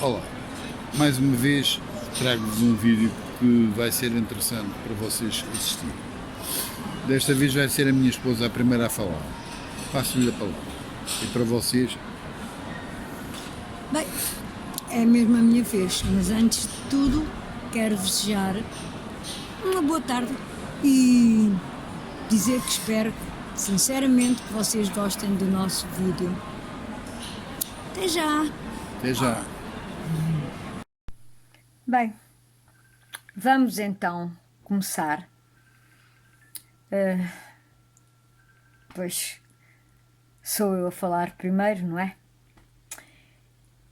Olá, mais uma vez trago-vos um vídeo que vai ser interessante para vocês assistirem. Desta vez vai ser a minha esposa a primeira a falar. Passo-lhe a palavra. E para vocês, Bem, é mesmo a minha vez, mas antes de tudo quero desejar uma boa tarde e dizer que espero sinceramente que vocês gostem do nosso vídeo. Até já! até já. Bem, vamos então começar. Pois sou eu a falar primeiro, não é?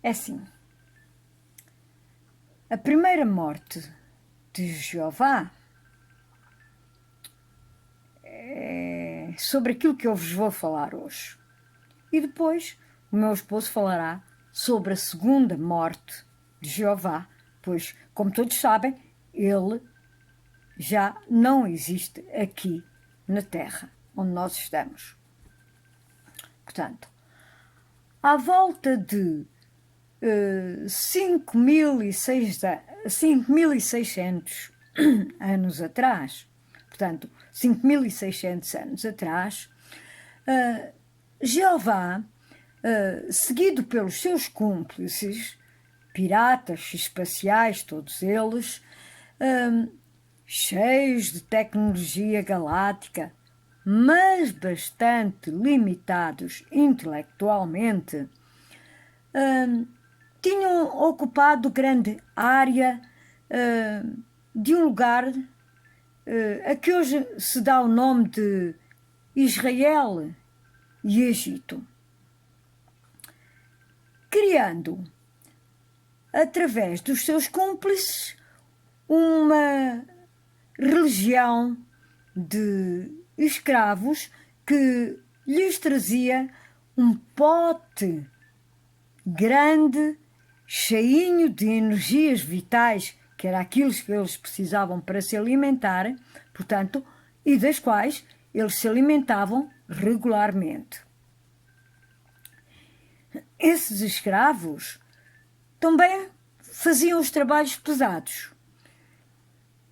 É assim, a primeira morte de Jeová é sobre aquilo que eu vos vou falar hoje. E depois o meu esposo falará sobre a segunda morte de Jeová, pois, como todos sabem, ele já não existe aqui na terra onde nós estamos. Portanto, à volta de 5.600 anos atrás, portanto, 5.600 anos atrás, Jeová, seguido pelos seus cúmplices, piratas espaciais, todos eles, cheios de tecnologia galáctica, mas bastante limitados intelectualmente, tinham ocupado grande área de um lugar a que hoje se dá o nome de Israel e Egito, criando, através dos seus cúmplices, uma religião de escravos que lhes trazia um pote grande, cheinho de energias vitais, que era aquilo que eles precisavam para se alimentar, portanto, e das quais eles se alimentavam regularmente. Esses escravos também faziam os trabalhos pesados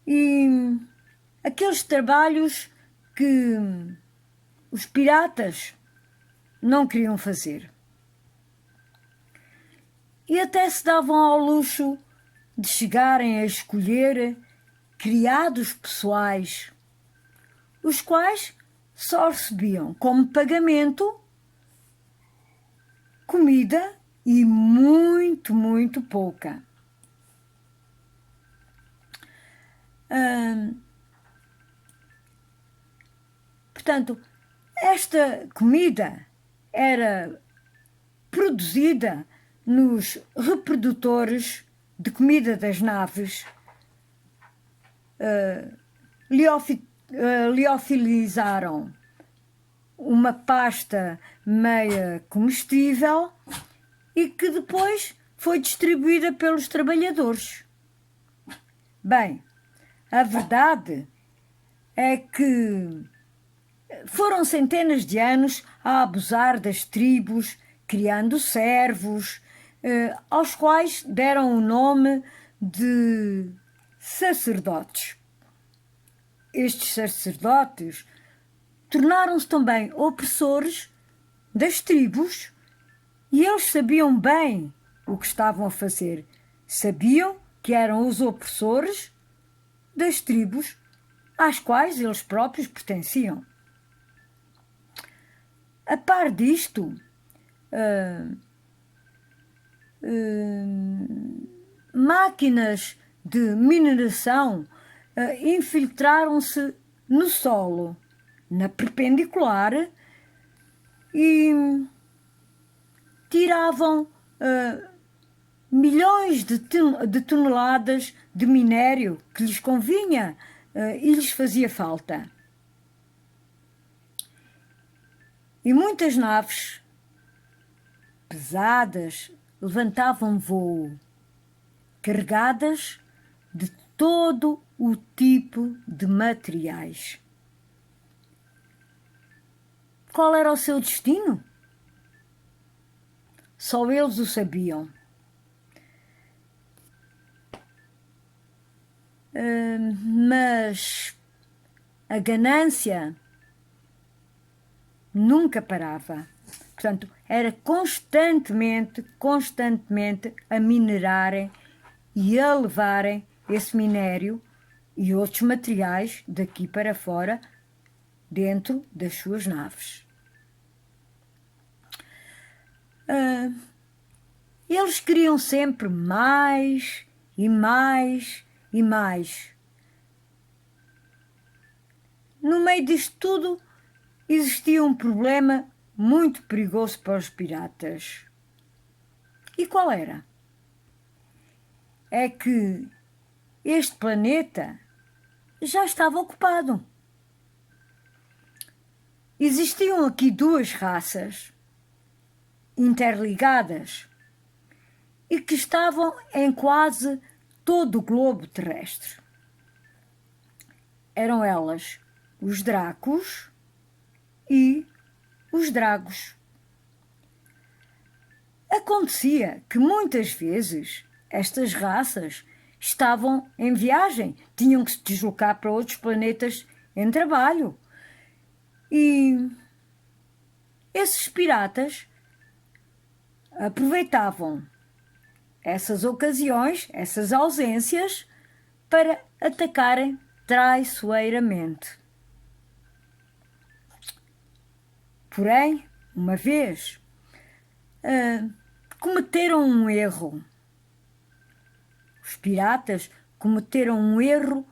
e aqueles trabalhos que os piratas não queriam fazer. E até se davam ao luxo de chegarem a escolher criados pessoais, os quais só recebiam como pagamento comida e muito, muito pouca. Portanto, esta comida era produzida nos reprodutores de comida das naves, liofilizaram uma pasta meia comestível e que depois foi distribuída pelos trabalhadores. Bem, a verdade é que foram centenas de anos a abusar das tribos, criando servos, aos quais deram o nome de sacerdotes. Estes sacerdotes tornaram-se também opressores das tribos e eles sabiam bem o que estavam a fazer. Sabiam que eram os opressores das tribos às quais eles próprios pertenciam. A par disto, máquinas de mineração infiltraram-se no solo, na perpendicular, e tiravam milhões de toneladas de minério que lhes convinha e lhes fazia falta. E muitas naves pesadas levantavam voo, carregadas de todo o tipo de materiais. Qual era o seu destino? Só eles o sabiam. a ganância nunca parava. Portanto, era constantemente a minerarem e a levarem esse minério e outros materiais daqui para fora dentro das suas naves. Eles queriam sempre mais e mais e mais. No meio disto tudo, existia um problema muito perigoso para os piratas. E qual era? É que este planeta já estava ocupado. Existiam aqui duas raças interligadas e que estavam em quase todo o globo terrestre. Eram elas os Dracos e os Dragos. Acontecia que muitas vezes estas raças estavam em viagem, tinham que se deslocar para outros planetas em trabalho. E esses piratas aproveitavam essas ocasiões, essas ausências, para atacarem traiçoeiramente. Porém, uma vez, cometeram um erro. Os piratas cometeram um erro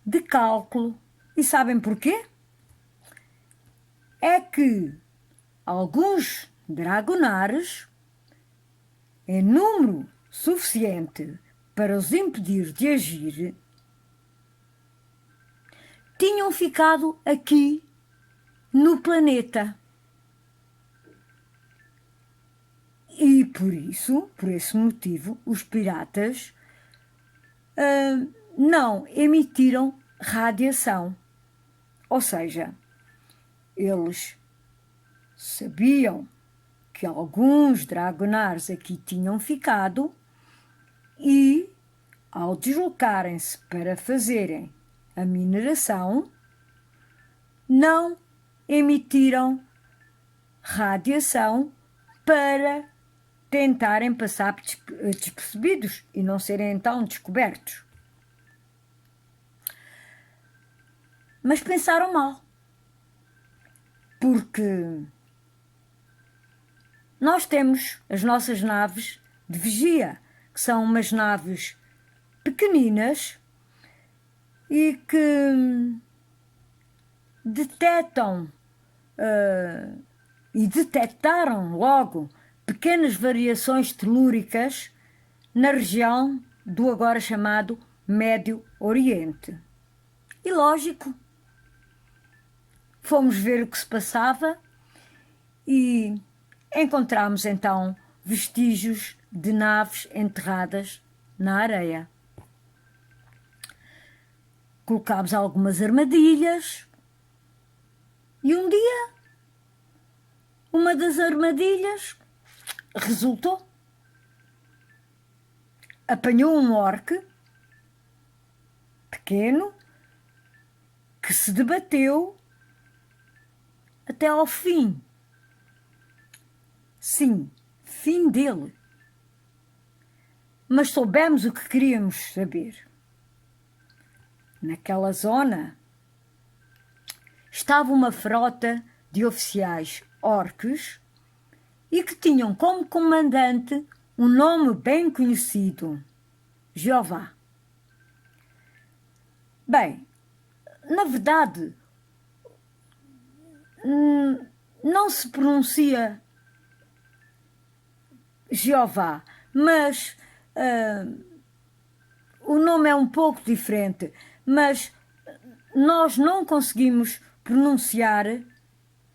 de cálculo. E sabem porquê? É que alguns dragonares, em número suficiente para os impedir de agir, tinham ficado aqui no planeta. E por isso, por esse motivo, os piratas não emitiram radiação. Ou seja, eles sabiam que alguns dragonares aqui tinham ficado e, ao deslocarem-se para fazerem a mineração, não emitiram radiação para tentarem passar despercebidos e não serem então descobertos. Mas pensaram mal, porque nós temos as nossas naves de vigia, que são umas naves pequeninas e que detectam e detectaram logo pequenas variações telúricas na região do agora chamado Médio Oriente. E lógico, fomos ver o que se passava e encontramos então vestígios de naves enterradas na areia. Colocámos algumas armadilhas e um dia uma das armadilhas resultou. Apanhou um orque pequeno que se debateu até ao fim. Sim, fim dele. Mas soubemos o que queríamos saber. Naquela zona estava uma frota de oficiais orques e que tinham como comandante um nome bem conhecido, Jeová. Bem, na verdade, não se pronuncia Jeová, mas o nome é um pouco diferente, mas nós não conseguimos pronunciar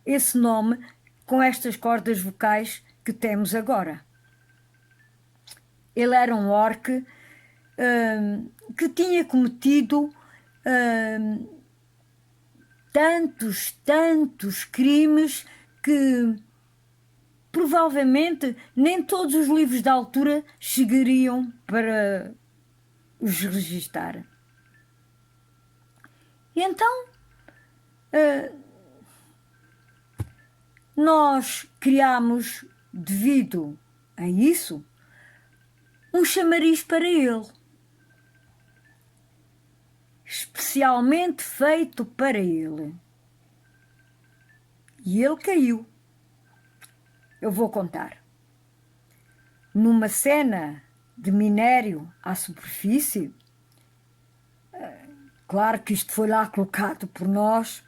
esse nome com estas cordas vocais que temos agora. Ele era um orque que tinha cometido tantos crimes que provavelmente nem todos os livros da altura chegariam para os registar. E então Nós criámos, devido a isso, um chamariz para ele, especialmente feito para ele. E ele caiu. Eu vou contar. Numa cena de minério à superfície, claro que isto foi lá colocado por nós,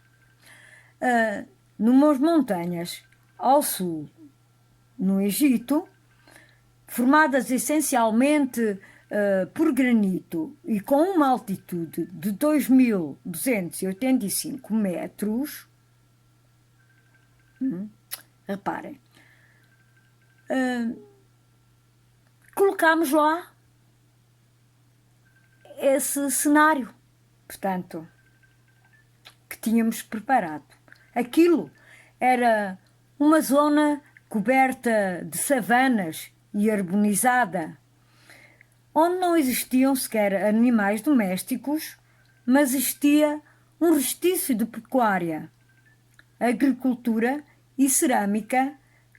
numas montanhas ao sul, no Egito, formadas essencialmente por granito e com uma altitude de 2.285 metros. Reparem, colocámos lá esse cenário, portanto, que tínhamos preparado. Aquilo era uma zona coberta de savanas e arborizada, onde não existiam sequer animais domésticos, mas existia um restício de pecuária, agricultura e cerâmica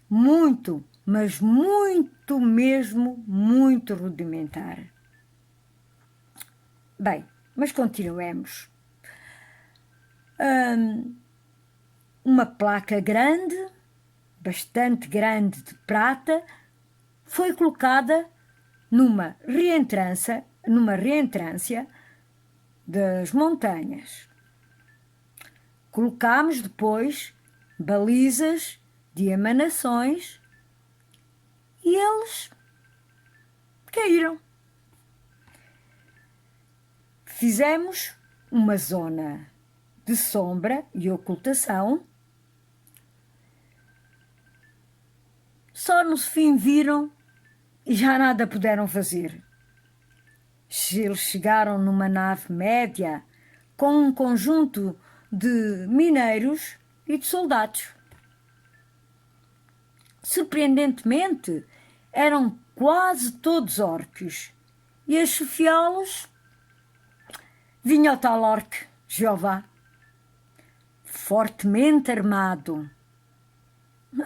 muito, mas muito mesmo, muito rudimentar. Bem, mas continuemos. Uma placa grande, bastante grande de prata, foi colocada numa reentrância das montanhas. Colocámos depois balizas de emanações e eles caíram. Fizemos uma zona de sombra e ocultação. Só no fim viram e já nada puderam fazer. Eles chegaram numa nave média com um conjunto de mineiros e de soldados. Surpreendentemente, eram quase todos orques, e a chefiá-los vinha o tal orque, Jeová, fortemente armado.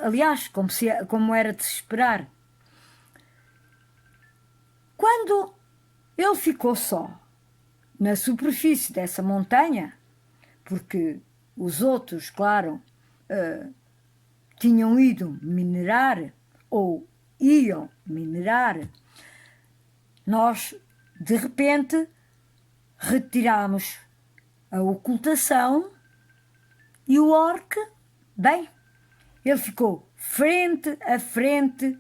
Aliás, como era de se esperar. Quando ele ficou só na superfície dessa montanha, porque os outros, claro, tinham ido minerar ou iam minerar, nós, de repente, retirámos a ocultação e o orque, bem, ele ficou frente a frente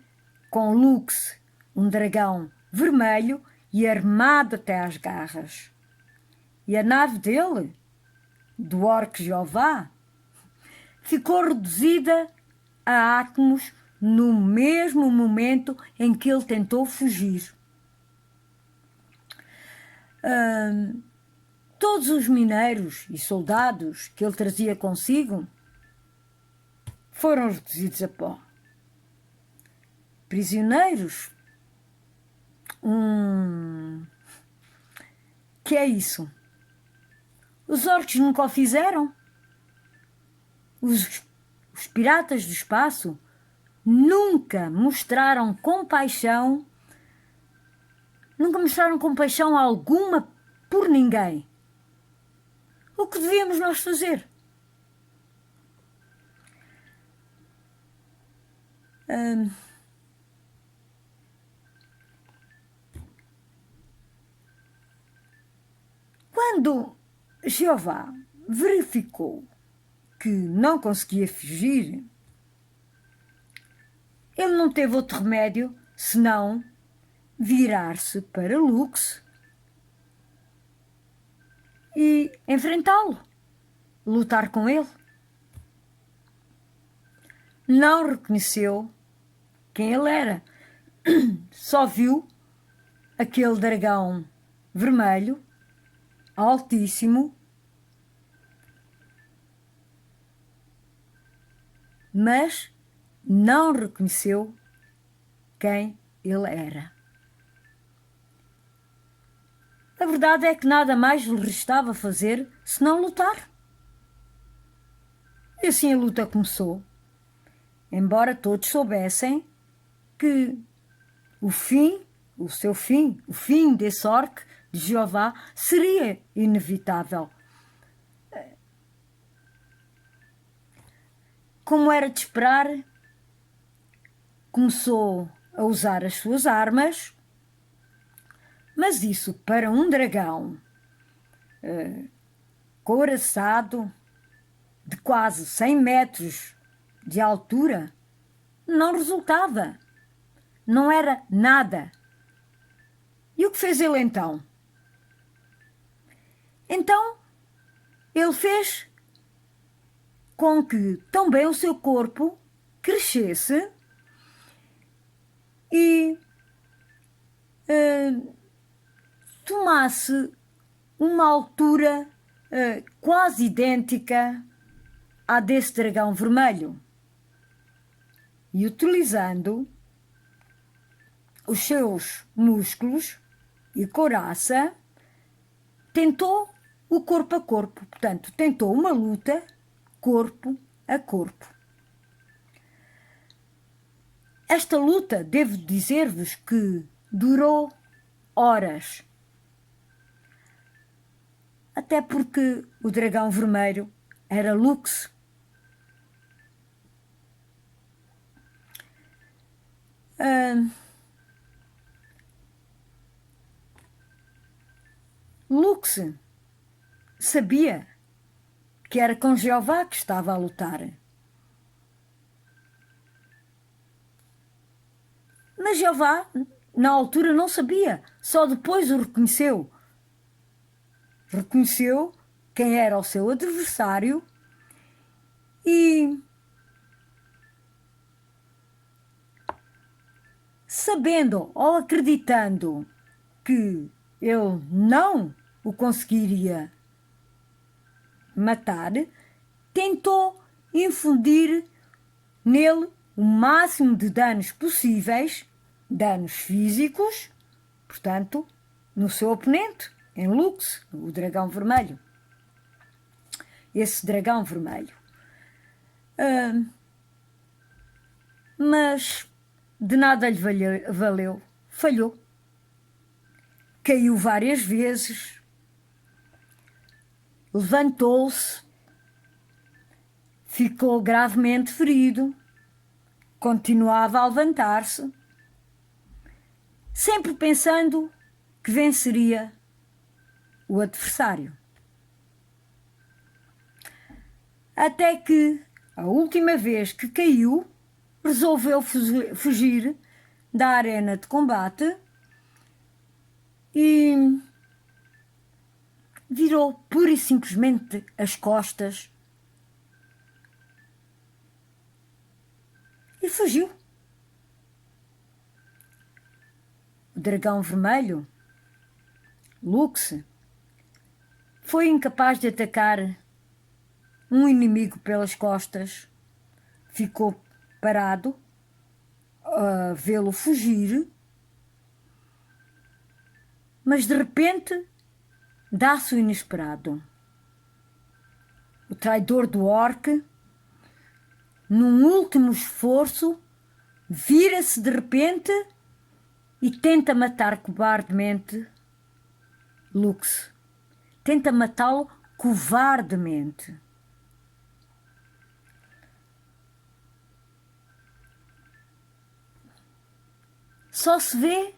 com Lux, um dragão vermelho e armado até às garras. E a nave dele, do orque Jeová, ficou reduzida a átomos no mesmo momento em que ele tentou fugir. Todos os mineiros e soldados que ele trazia consigo foram reduzidos a pó. Prisioneiros? Que é isso? Os orques nunca o fizeram? Os piratas do espaço nunca mostraram compaixão alguma por ninguém. O que devíamos nós fazer? Quando Jeová verificou que não conseguia fugir, ele não teve outro remédio senão virar-se para Lux e enfrentá-lo, lutar com ele. Não reconheceu quem ele era, só viu aquele dragão vermelho, altíssimo, mas não reconheceu quem ele era. A verdade é que nada mais lhe restava fazer senão lutar. E assim a luta começou, embora todos soubessem que o fim, o fim desse orc de Jeová seria inevitável. Como era de esperar, começou a usar as suas armas, mas isso para um dragão couraçado de quase 100 metros de altura não resultava. Não era nada. E o que fez ele então? Então, ele fez com que também o seu corpo crescesse e tomasse uma altura quase idêntica à desse dragão vermelho. E utilizando os seus músculos e couraça, tentou o corpo a corpo, portanto, tentou uma luta corpo a corpo. Esta luta, devo dizer-vos que durou horas, até porque o dragão vermelho era Lux. Lux sabia que era com Jeová que estava a lutar. Mas Jeová, na altura, não sabia, só depois o reconheceu. Reconheceu quem era o seu adversário e, sabendo ou acreditando que ele não o conseguiria matar, tentou infundir nele o máximo de danos possíveis, danos físicos, portanto, no seu oponente, em Lux, o dragão vermelho. Esse dragão vermelho. Mas de nada lhe valeu, falhou. Caiu várias vezes, levantou-se, ficou gravemente ferido, continuava a levantar-se, sempre pensando que venceria o adversário. Até que, a última vez que caiu, resolveu fugir da arena de combate e virou pura e simplesmente as costas e fugiu. O dragão vermelho, Lux, foi incapaz de atacar um inimigo pelas costas, ficou parado a vê-lo fugir, mas de repente dá-se o inesperado. O traidor do orc, num último esforço, vira-se de repente e tenta matar cobardemente Lux. Tenta matá-lo covardemente. Só se vê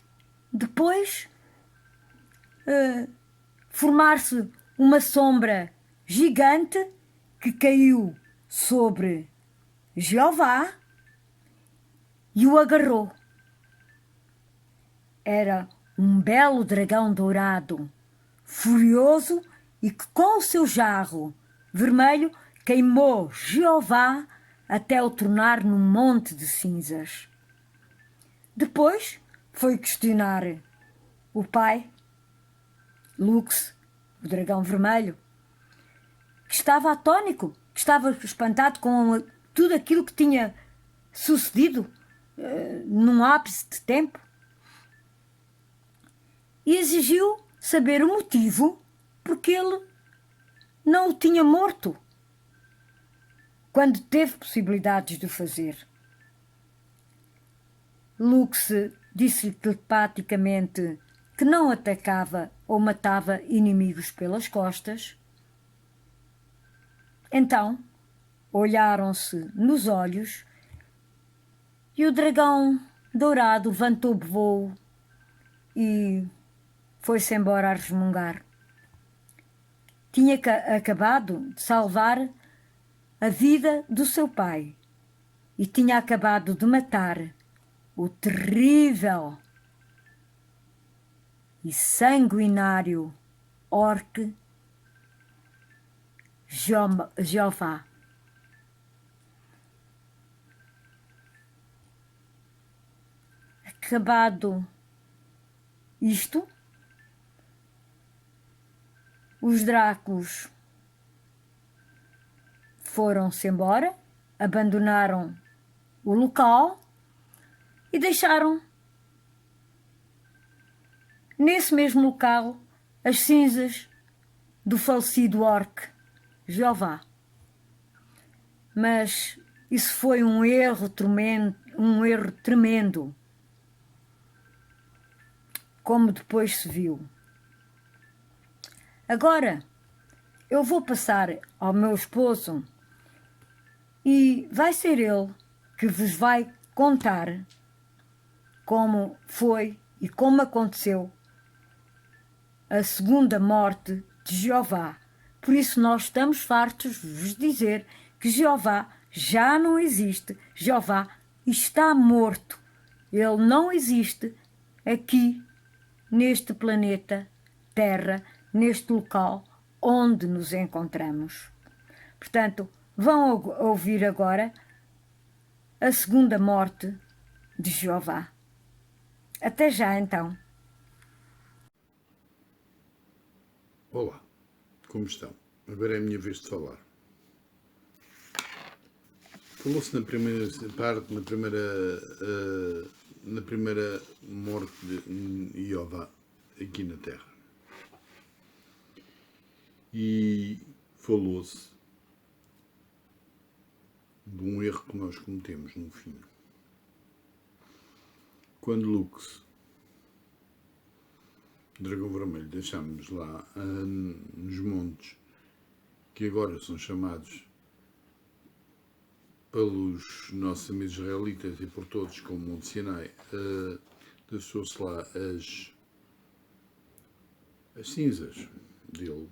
depois formar-se uma sombra gigante que caiu sobre Jeová e o agarrou. Era um belo dragão dourado, furioso e que com o seu jarro vermelho queimou Jeová até o tornar num monte de cinzas. Depois foi questionar o pai, Lux, o dragão vermelho, que estava atónito, que estava espantado com tudo aquilo que tinha sucedido num ápice de tempo, e exigiu saber o motivo porque ele não o tinha morto. quando teve possibilidades de o fazer. Lux disse-lhe telepaticamente que não atacava ou matava inimigos pelas costas. Então, olharam-se nos olhos e o dragão dourado levantou voo e foi-se embora a resmungar. Tinha acabado de salvar a vida do seu pai e tinha acabado de matar o terrível e sanguinário orc Jeová. Acabado isto, os Dráculos foram-se embora, abandonaram o local e deixaram nesse mesmo local as cinzas do falecido orc Jeová. Mas isso foi um erro tremendo, como depois se viu. Agora, eu vou passar ao meu esposo e vai ser ele que vos vai contar como foi e como aconteceu a segunda morte de Jeová. Por isso nós estamos fartos de vos dizer que Jeová já não existe. Jeová está morto. Ele não existe aqui neste planeta Terra, neste local onde nos encontramos. Portanto, vão ouvir agora a segunda morte de Jeová. Até já, então. Olá, como estão? Agora é a minha vez de falar. Falou-se na primeira parte, na primeira morte de Jeová aqui na Terra. E falou-se de um erro que nós cometemos no fim. Quando Lux, Dragão Vermelho, deixámos lá nos montes, que agora são chamados pelos nossos amigos israelitas e por todos como Monte Sinai, deixou-se lá as cinzas dele.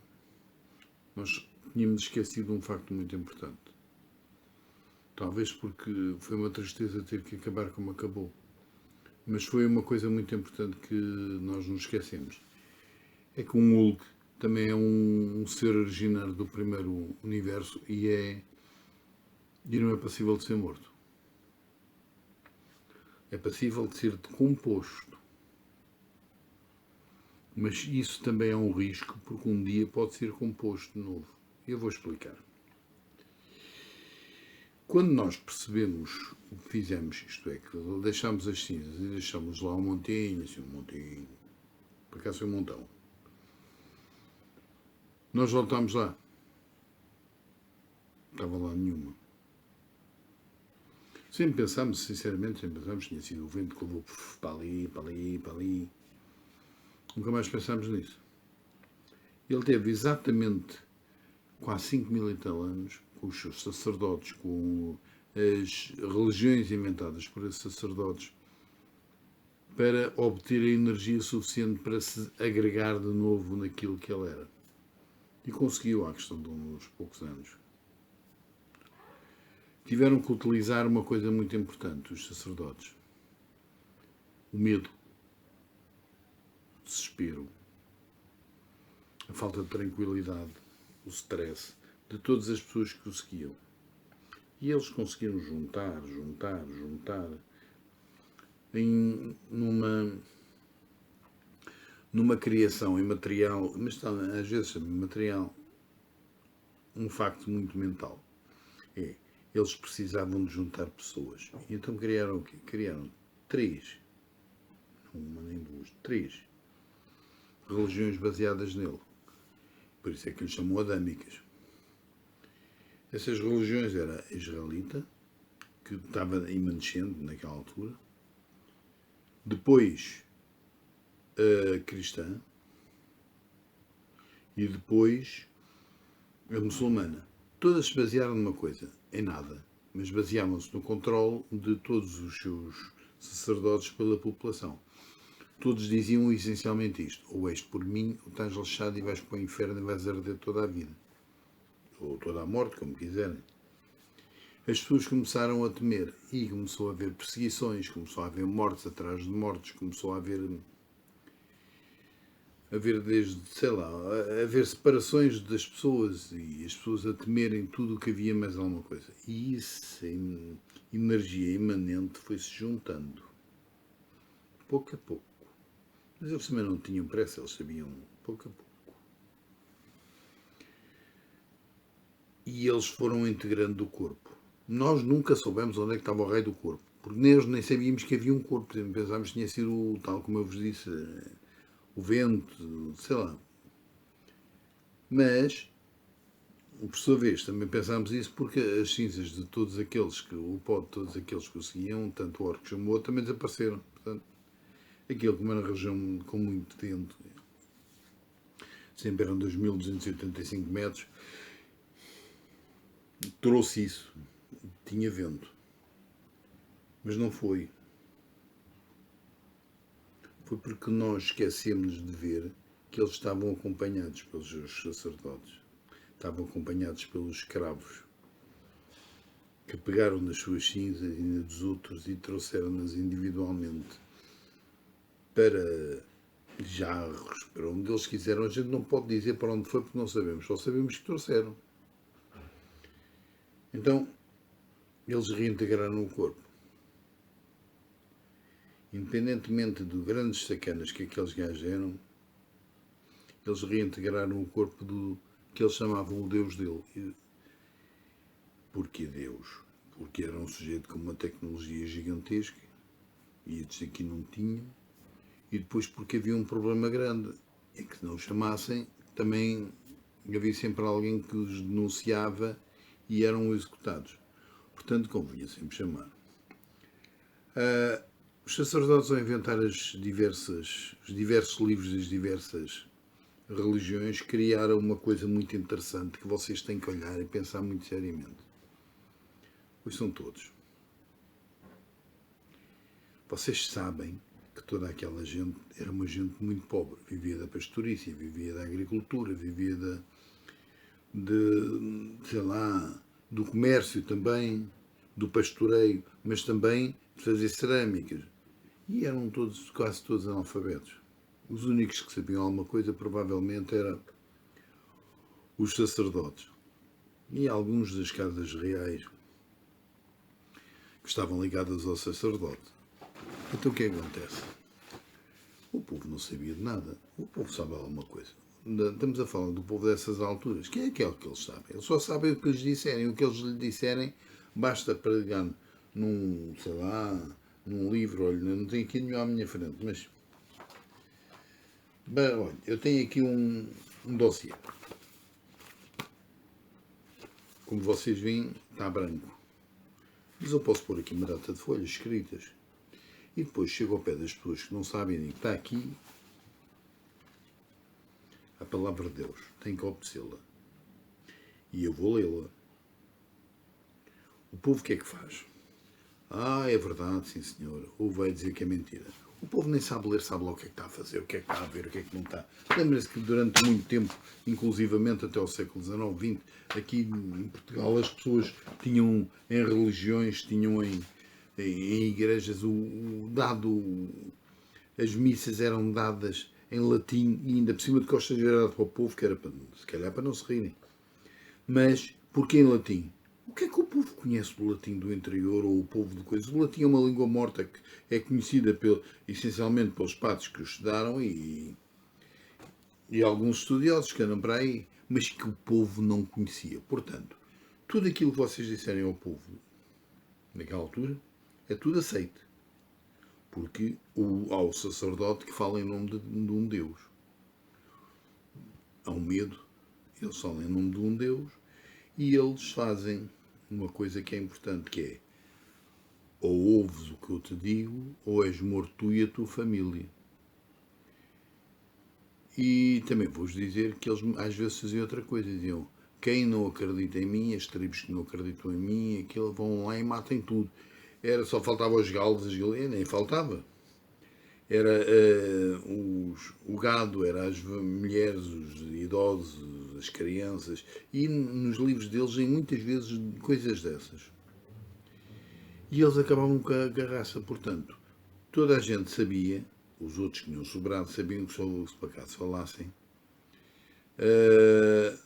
Nós tínhamos esquecido um facto muito importante. Talvez porque foi uma tristeza ter que acabar como acabou. Mas foi uma coisa muito importante que nós não esquecemos. É que um Ulg também é um ser originário do primeiro universo e não é passível de ser morto. É passível de ser decomposto. Mas isso também é um risco, porque um dia pode ser composto de novo. Eu vou explicar. Quando nós percebemos o que fizemos, isto é, que deixámos as cinzas e deixámos lá um montinho, assim, por acaso foi um montão. Nós voltámos lá. Não estava lá nenhuma. Sempre pensámos, que tinha sido o vento que levou para ali, para ali, para ali. Nunca mais pensámos nisso. Ele teve exatamente quase 5.000 e tal anos, com os seus sacerdotes, com as religiões inventadas por esses sacerdotes, para obter a energia suficiente para se agregar de novo naquilo que ele era. E conseguiu, à questão de uns poucos anos. Tiveram que utilizar uma coisa muito importante, os sacerdotes. O medo. O desespero. A falta de tranquilidade. O stress. De todas as pessoas que o seguiam. E eles conseguiram juntar numa criação imaterial, mas às vezes material, um facto muito mental. Eles precisavam de juntar pessoas. E então criaram o quê? Criaram 3, não uma nem duas, 3 religiões baseadas nele. Por isso é que lhe chamou adâmicas. Essas religiões era a israelita, que estava imanescente naquela altura, depois a cristã e depois a muçulmana. Todas se basearam numa coisa, em nada, mas baseavam-se no controle de todos os seus sacerdotes pela população. Todos diziam essencialmente isto: ou és por mim, ou estás lixado e vais para o inferno e vais arder toda a vida. Ou toda a morte, como quiserem. As pessoas começaram a temer e começou a haver perseguições, começou a haver mortes atrás de mortes, começou a haver desde, sei lá, a haver separações das pessoas e as pessoas a temerem tudo o que havia mais alguma coisa. E essa energia imanente foi-se juntando, pouco a pouco. Mas eles também não tinham pressa, eles sabiam pouco a pouco. E eles foram integrando o corpo. Nós nunca soubemos onde é que estava o raio do corpo, porque nós nem sabíamos que havia um corpo. Pensávamos que tinha sido, tal como eu vos disse, o vento, sei lá. Mas, por sua vez, também pensámos isso porque as cinzas de todos aqueles, o pó de todos aqueles que o seguiam, tanto o orco como o outro, também desapareceram. Portanto, aquilo como era uma região com muito vento, sempre eram 2285 metros, trouxe isso. Tinha vento. Mas não foi. Foi porque nós esquecemos de ver que eles estavam acompanhados pelos seus sacerdotes. Estavam acompanhados pelos escravos que pegaram nas suas cinzas e nas dos outros e trouxeram-nas individualmente para jarros, para onde eles quiseram. A gente não pode dizer para onde foi porque não sabemos, só sabemos que trouxeram. Então, eles reintegraram o corpo. Independentemente de grandes sacanas que aqueles gajos eram, eles reintegraram o corpo do que eles chamavam o Deus dele. Porquê Deus? Porque era um sujeito com uma tecnologia gigantesca e estes aqui não tinham. E depois porque havia um problema grande, é que se não o chamassem, também havia sempre alguém que os denunciava e eram executados. Portanto, convinha sempre chamar. Os sacerdotes, ao inventar os diversos livros das diversas religiões, criaram uma coisa muito interessante que vocês têm que olhar e pensar muito seriamente. Pois são todos. Vocês sabem que toda aquela gente era uma gente muito pobre. Vivia da pastorícia, vivia da agricultura, vivia sei lá, do comércio também, do pastoreio, mas também de fazer cerâmicas. E eram todos, quase todos analfabetos. Os únicos que sabiam alguma coisa provavelmente eram os sacerdotes e alguns das casas reais que estavam ligadas ao sacerdote. Então o que é que acontece? O povo não sabia de nada. O povo sabe alguma coisa. Estamos a falar do povo dessas alturas. Quem é que eles sabem? Eles só sabem o que lhes disserem. O que eles lhe disserem basta pregar num, sei lá, num livro. Olha, não tenho aqui nenhum à minha frente, mas... Bem, olha, eu tenho aqui um dossiê. Como vocês veem, está branco. Mas eu posso pôr aqui uma data de folhas escritas. E depois chego ao pé das pessoas que não sabem nem que está aqui a palavra de Deus. Tem que obedecê-la. E eu vou lê-la. O povo o que é que faz? Ah, é verdade, sim senhor. Ou vai dizer que é mentira. O povo nem sabe ler, sabe lá o que é que está a fazer, o que é que está a ver, o que é que não está. Lembra-se que durante muito tempo, inclusivamente até ao século XIX, XX, aqui em Portugal as pessoas tinham em religiões, tinham em igrejas, as missas eram dadas em latim e ainda por cima de costas viradas para o povo, que era para, se calhar para não se rirem. Mas porquê em latim? O que é que o povo conhece do latim do interior ou o povo de coisas? O latim é uma língua morta que é conhecida essencialmente pelos padres que o estudaram e alguns estudiosos que andam para aí, mas que o povo não conhecia. Portanto, tudo aquilo que vocês disserem ao povo naquela altura é tudo aceito. Porque há o sacerdote que fala em nome de um Deus. Há um medo, eles falam em nome de um Deus. E eles fazem uma coisa que é importante, que é: ou ouves o que eu te digo, ou és morto tu e a tua família. E também vou-vos dizer que eles às vezes faziam outra coisa, diziam: quem não acredita em mim, as tribos que não acreditam em mim, aquilo, vão lá e matem tudo. Era só faltava os galos, as galinhas, nem faltava. Era o gado, era as mulheres, os idosos, as crianças. E nos livros deles, em muitas vezes, coisas dessas. E eles acabavam com a raça. Portanto, toda a gente sabia, os outros que tinham sobrado sabiam que se por acaso falassem,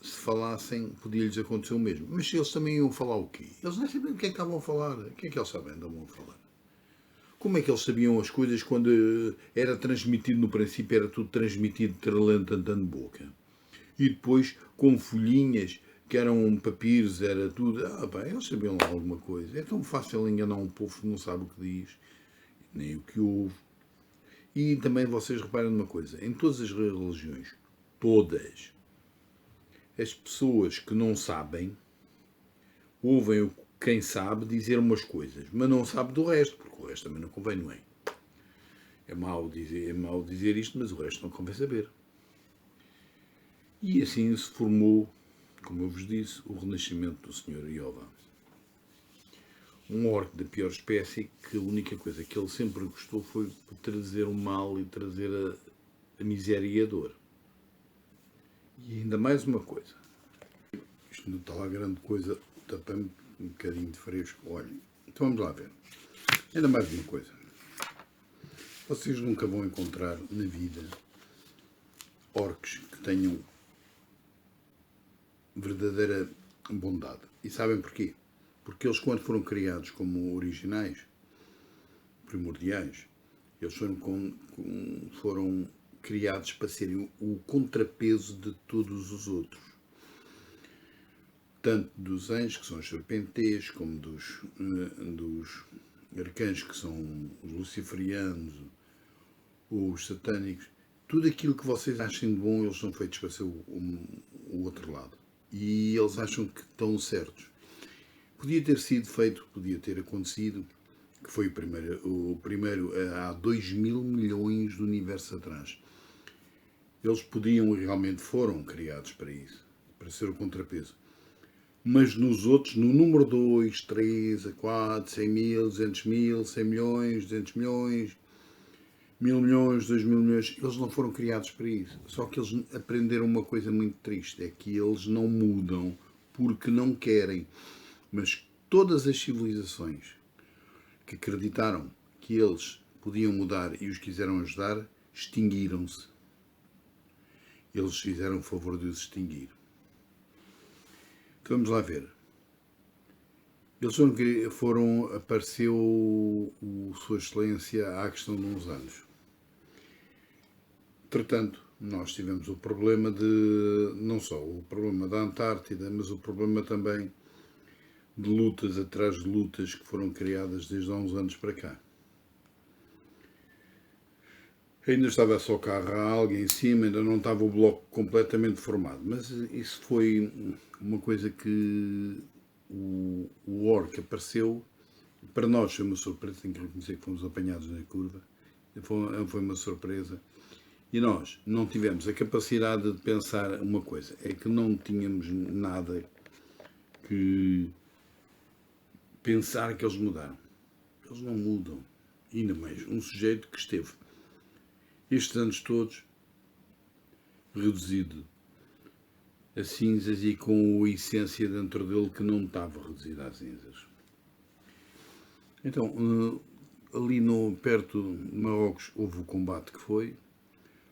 se falassem, podia-lhes acontecer o mesmo. Mas eles também iam falar o quê? Eles nem sabiam o que é que estavam a falar. O que é que eles sabem andavam a falar? Como é que eles sabiam as coisas quando era transmitido no princípio, era tudo transmitido trelentantando boca? E depois com folhinhas que eram papiros, era tudo. Bem, eles sabiam lá alguma coisa. É tão fácil enganar um povo que não sabe o que diz, nem o que ouve. E também vocês reparem numa coisa: em todas as religiões, todas, as pessoas que não sabem ouvem quem sabe dizer umas coisas, mas não sabe do resto, porque o resto também não convém, não é? É mau dizer isto, mas o resto não convém saber. E assim se formou, como eu vos disse, o renascimento do Sr. Jeová. Um orc da pior espécie, que a única coisa que ele sempre gostou foi trazer o mal e trazer a miséria e a dor. E ainda mais uma coisa. Isto não está lá grande coisa, tapando um bocadinho de fresco. Olhem, então vamos lá ver. Ainda mais uma coisa. Vocês nunca vão encontrar na vida orcs que tenham verdadeira bondade. E sabem porquê? Porque eles, quando foram criados como originais, primordiais, eles foram criados para serem o contrapeso de todos os outros. Tanto dos anjos, que são os serpentês, como dos arcanjos, que são os luciferianos, os satânicos. Tudo aquilo que vocês achem de bom, eles são feitos para ser o outro lado. E eles acham que estão certos. Podia ter sido feito, podia ter acontecido, que foi o primeiro há 2.000 milhões de universos atrás. Eles podiam e realmente foram criados para isso, para ser o contrapeso. Mas nos outros, no número 2, 3, 4, 100 mil, 200 mil, 100 milhões, 200 milhões, 1.000 milhões, 2.000 milhões, eles não foram criados para isso. Só que eles aprenderam uma coisa muito triste, é que eles não mudam porque não querem. Mas todas as civilizações que acreditaram que eles podiam mudar e os quiseram ajudar, extinguiram-se. Eles fizeram o favor de os extinguir. Então vamos lá ver. Eles apareceu Sua Excelência há questão de uns anos. Entretanto, nós tivemos o problema não só o problema da Antártida, mas o problema também de lutas atrás de lutas que foram criadas desde há uns anos para cá. Ainda estava só carro a alguém em cima, ainda não estava o bloco completamente formado, mas isso foi uma coisa que o orc apareceu. Para nós foi uma surpresa, tenho que reconhecer que fomos apanhados na curva, foi uma surpresa. E nós não tivemos a capacidade de pensar uma coisa, é que não tínhamos nada que pensar que eles mudaram. Eles não mudam. Ainda mais, um sujeito que esteve estes anos todos reduzido a cinzas e com a essência dentro dele que não estava reduzida a cinzas. Então, ali perto de Marrocos houve o combate que foi,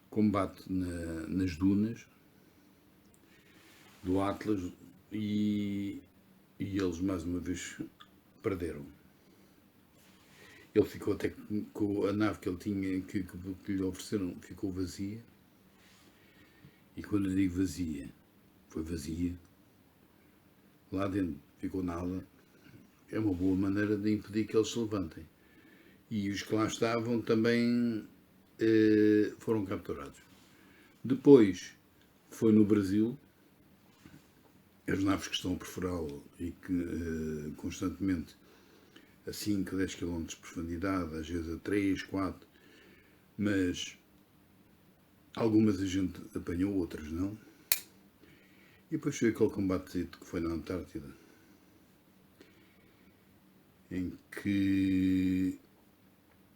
combate nas dunas do Atlas, e eles mais uma vez perderam. Ele ficou até com a nave que ele tinha, que lhe ofereceram, ficou vazia. E quando eu digo vazia, foi vazia. Lá dentro ficou nada. É uma boa maneira de impedir que eles se levantem. E os que lá estavam também foram capturados. Depois foi no Brasil, as naves que estão a perforá-lo e que constantemente a 5, 10 km de profundidade, às vezes a 3, 4, mas algumas a gente apanhou, outras não. E depois foi aquele combate que foi na Antártida, em que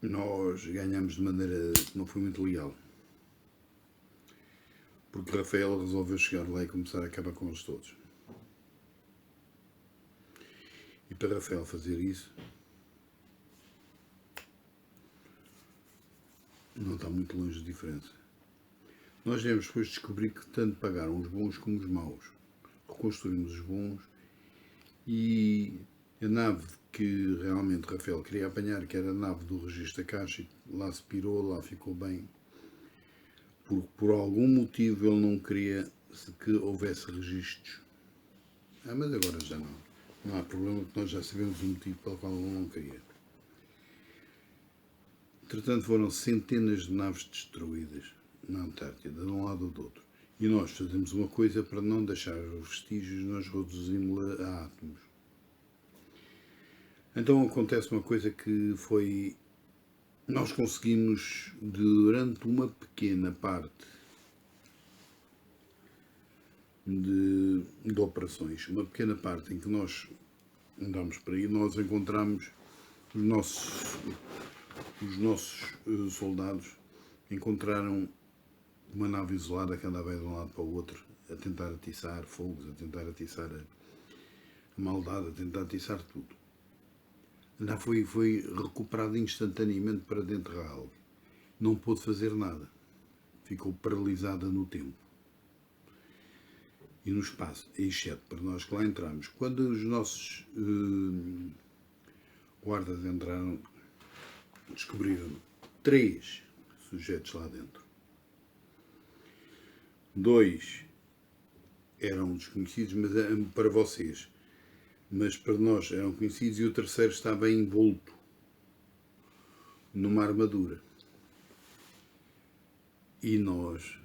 nós ganhamos de maneira que não foi muito leal. Porque Rafael resolveu chegar lá e começar a acabar com eles todos. E para Rafael fazer isso, não está muito longe de diferença. Nós devemos depois descobrir que tanto pagaram os bons como os maus. Reconstruímos os bons e a nave que realmente Rafael queria apanhar, que era a nave do registro Akashico, lá se pirou, lá ficou bem. Por algum motivo ele não queria que houvesse registros. Mas agora já não. Não há problema, porque nós já sabemos o motivo pelo qual ele não queria. Entretanto, foram centenas de naves destruídas na Antártida, de um lado ou do outro. E nós fazemos uma coisa para não deixar os vestígios, nós reduzimos-la a átomos. Então acontece uma coisa que foi... Nós conseguimos, durante uma pequena parte de operações, uma pequena parte em que nós andámos por aí, nós encontramos os nossos soldados encontraram uma nave isolada que andava de um lado para o outro a tentar atiçar fogos, a tentar atiçar a maldade, a tentar atiçar tudo. Já foi recuperado instantaneamente para dentro da alga. Não pôde fazer nada. Ficou paralisada no tempo e no espaço, exceto para nós que lá entramos. Quando os nossos guardas entraram, descobriram 3 sujeitos lá dentro. 2 eram desconhecidos, mas para vocês, mas para nós eram conhecidos, e o terceiro estava envolto numa armadura. E nós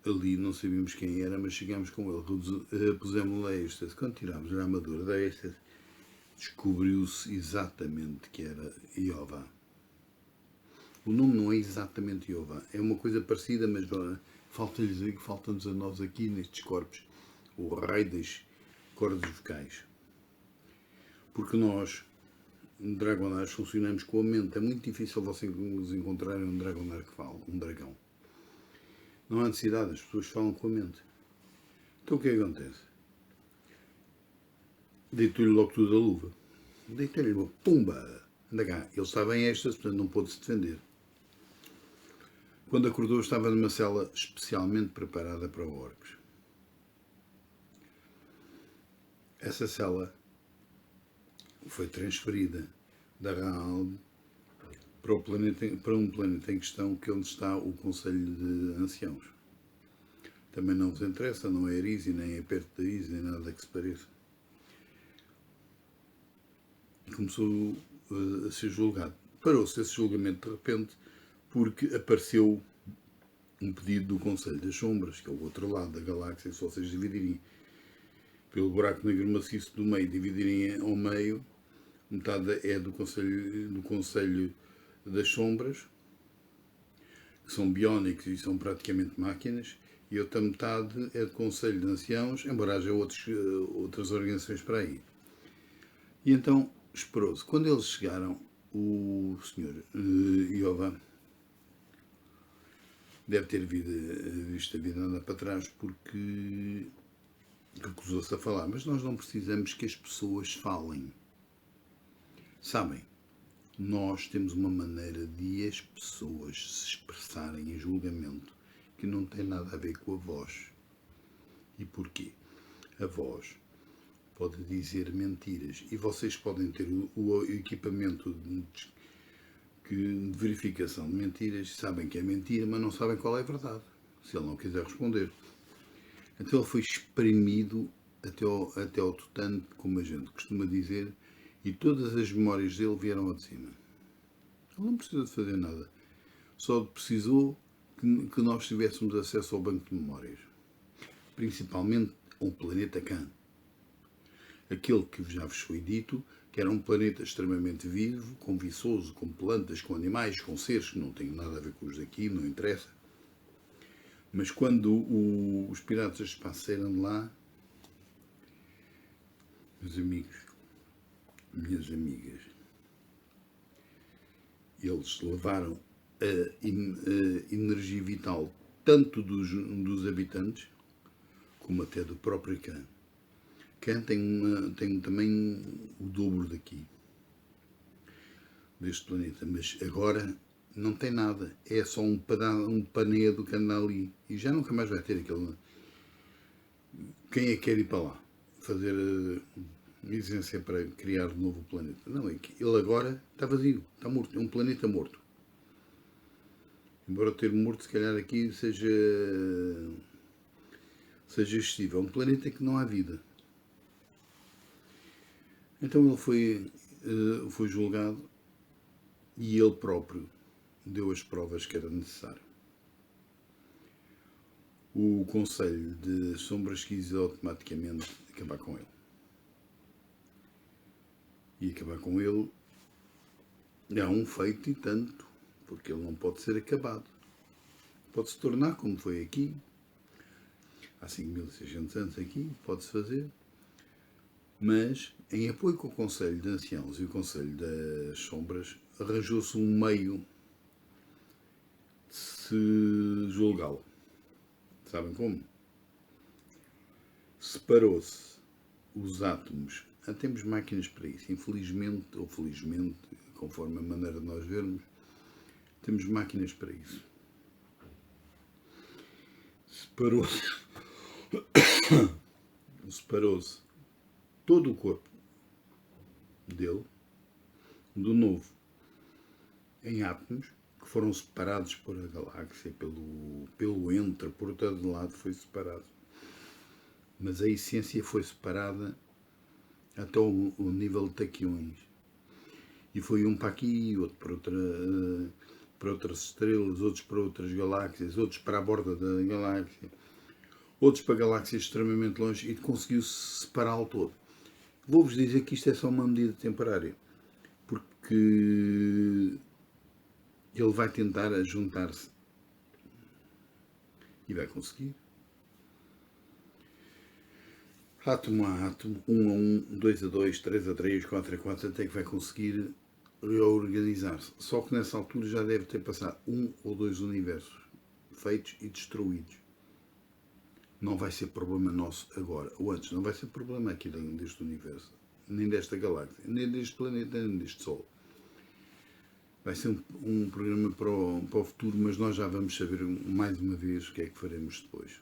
ali não sabíamos quem era, mas chegámos com ele, pusemos-lhe a êxtase. Quando tirámos a armadura da êxtase, descobriu-se exatamente que era Jeová. O nome não é exatamente Jeová, é uma coisa parecida, mas falta-nos a nós aqui nestes corpos o raio das cordas vocais. Porque nós, Dragonars, funcionamos com a mente. É muito difícil vocês encontrarem um Dragonar que fala, um dragão. Não há necessidade, as pessoas falam com a mente. Então o que acontece? Deitou-lhe logo tudo a luva. Deitou-lhe uma pumba! Anda cá. Ele estava em êxtase, portanto não pôde se defender. Quando acordou, estava numa cela especialmente preparada para orcos. Essa cela foi transferida da Raalde para um planeta em questão, que é onde está o Conselho de Anciãos. Também não vos interessa, não é Arisi, nem é perto da Arisi, nem nada que se pareça. E começou a ser julgado. Parou-se esse julgamento de repente, porque apareceu um pedido do Conselho das Sombras, que é o outro lado da galáxia. Se vocês dividirem pelo buraco negro maciço do meio, dividirem ao meio, metade é do Conselho das Sombras, que são biónicos e são praticamente máquinas, e outra metade é do Conselho de Anciãos, embora haja outras organizações para aí. E então esperou-se. Quando eles chegaram, o senhor Jeová deve ter visto a vida andar para trás, porque recusou-se a falar. Mas nós não precisamos que as pessoas falem. Sabem, nós temos uma maneira de as pessoas se expressarem em julgamento que não tem nada a ver com a voz. E porquê? A voz pode dizer mentiras, e vocês podem ter o equipamento de verificação de mentiras, sabem que é mentira, mas não sabem qual é a verdade, se ele não quiser responder. Então ele foi espremido até ao tutano, como a gente costuma dizer, e todas as memórias dele vieram ao de cima. Ele não precisou de fazer nada, só precisou que nós tivéssemos acesso ao banco de memórias, principalmente ao planeta Khan. aquele que já vos foi dito, que era um planeta extremamente vivo, com viçoso, com plantas, com animais, com seres que não têm nada a ver com os daqui, não interessa. Mas quando os piratas do espaço saíram de lá, meus amigos, minhas amigas, eles levaram a energia vital tanto dos habitantes como até do próprio Khan. Khan tem também o dobro daqui, deste planeta, mas agora não tem nada, é só um panedo que anda ali e já nunca mais vai ter aquele. Quem é que quer ir para lá? Fazer licença para criar de novo o planeta? Não, é que ele agora está vazio, está morto, é um planeta morto. Embora o termo morto, se calhar aqui seja excessivo, é um planeta que não há vida. Então ele foi julgado e ele próprio deu as provas que era necessário. O Conselho de Sombras quis automaticamente acabar com ele. E acabar com ele é um feito e tanto, porque ele não pode ser acabado. Pode-se tornar como foi aqui, há 5.600 anos aqui, pode-se fazer, mas em apoio com o Conselho de Anciãos e o Conselho das Sombras, arranjou-se um meio de se julgá-lo. Sabem como? Separou-se os átomos. Temos máquinas para isso. Infelizmente ou felizmente, conforme a maneira de nós vermos, temos máquinas para isso. Separou-se todo o corpo dele, do novo, em átomos, que foram separados por a galáxia, pelo entre, por todo lado foi separado. Mas a essência foi separada até o nível de taquiões. E foi um para aqui, outro para outras estrelas, outros para outras galáxias, outros para a borda da galáxia, outros para galáxias extremamente longe, e conseguiu-se separá-lo todo. Vou-vos dizer que isto é só uma medida temporária, porque ele vai tentar juntar-se e vai conseguir. Átomo a átomo, 1 a 1, 2 a 2, 3 a 3, 4 a 4, até que vai conseguir reorganizar-se. Só que nessa altura já deve ter passado 1 ou 2 universos feitos e destruídos. Não vai ser problema nosso agora, ou antes, não vai ser problema aqui deste universo, nem desta galáxia, nem deste planeta, nem deste Sol. Vai ser um programa para o futuro, mas nós já vamos saber mais uma vez o que é que faremos depois.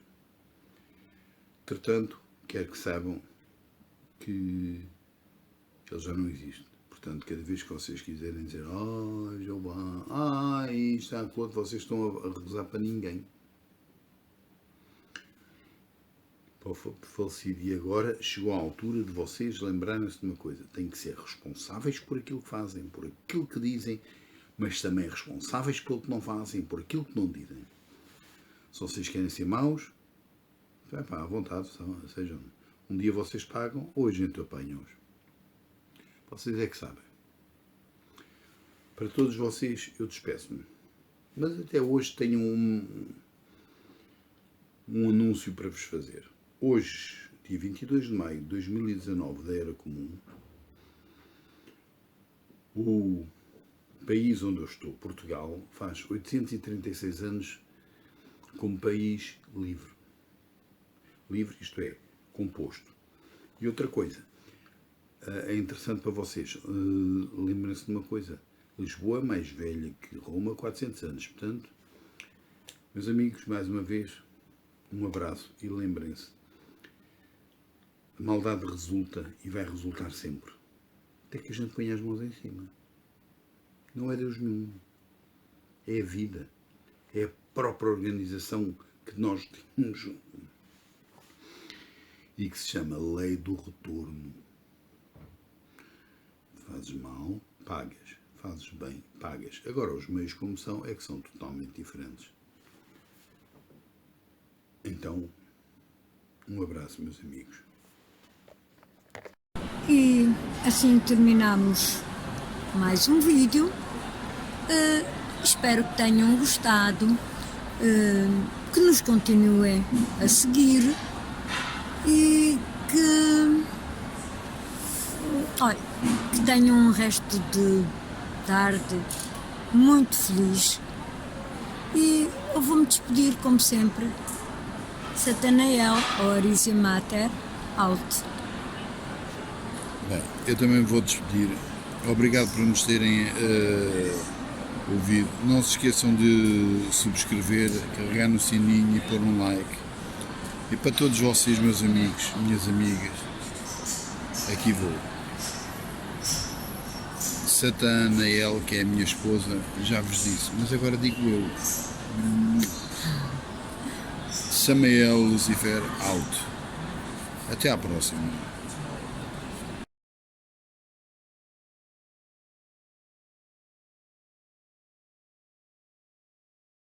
Entretanto, quero que saibam que ele já não existe. Portanto, cada vez que vocês quiserem dizer Jeová, isto está aquilo, vocês estão a rezar para ninguém. Para o falecido. E agora chegou a altura de vocês lembrarem-se de uma coisa. Têm que ser responsáveis por aquilo que fazem, por aquilo que dizem, mas também responsáveis pelo que não fazem, por aquilo que não dizem. Se vocês querem ser maus, à vontade, sejam. Um dia vocês pagam, ou a gente apanha-os. Vocês é que sabem. Para todos vocês, eu despeço-me. Mas até hoje tenho um anúncio para vos fazer. Hoje, dia 22 de maio de 2019, da Era Comum, o país onde eu estou, Portugal, faz 836 anos como país livre. Livre, isto é, composto. E outra coisa, é interessante para vocês, lembrem-se de uma coisa, Lisboa é mais velha que Roma há 400 anos, portanto, meus amigos, mais uma vez, um abraço e lembrem-se, a maldade resulta e vai resultar sempre, até que a gente ponha as mãos em cima. Não é Deus nenhum, é a vida, é a própria organização que nós temos e que se chama Lei do Retorno. Fazes mal, pagas. Fazes bem, pagas. Agora, os meios como são, é que são totalmente diferentes. Então, um abraço, meus amigos. assim terminamos mais um vídeo. Espero que tenham gostado, que nos continuem a seguir e que tenham um resto de tarde muito feliz. E eu vou-me despedir, como sempre. Satanael, Orícia Mater, out. Bem, eu também vou despedir. Obrigado por nos terem ouvido. Não se esqueçam de subscrever, carregar no sininho e pôr um like. E para todos vocês, meus amigos, minhas amigas, aqui vou. Satanael, que é a minha esposa, já vos disse, mas agora digo eu. Samael Lucifer, out. Até à próxima.